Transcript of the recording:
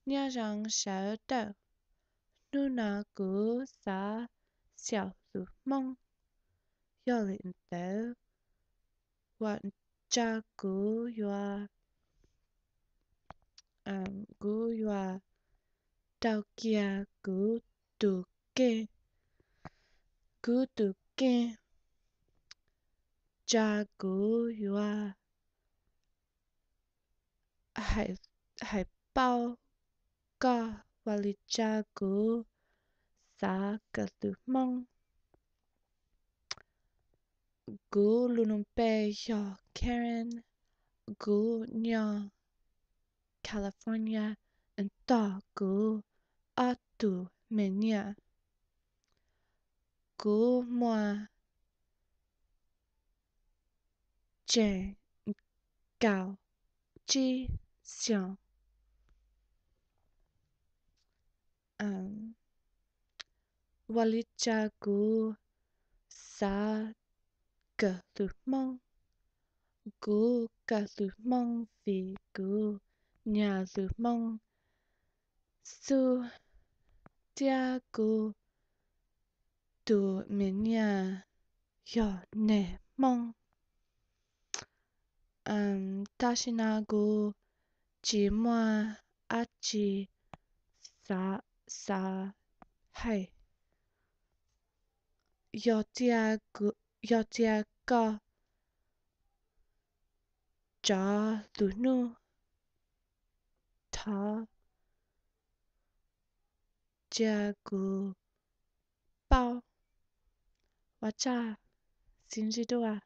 nha rằng sợ đau, nu na cứ xá xảo rủ mong, yo lịnh tớ, quạt cha cứ yoa đau kia tù kê, cứ tù kê, cha cứ yoa hải hải bao ca và lì cha cứ xá cả tù mong, cứ luôn bê yo Karen, cứ nhỏ California, and ta cứ a tù mê nha, cứ mua chè gạo chi xiang, và lì cha cứ xá cả tù mong, cứ cả tù mong vì cứ nhà tù mong su tia cứ tù mê nha yo nè mong ta cứ chỉ mua a chỉ sa sa hay yo tia có cho tù nu thọ tia cứ bao và cha xin gì đâu à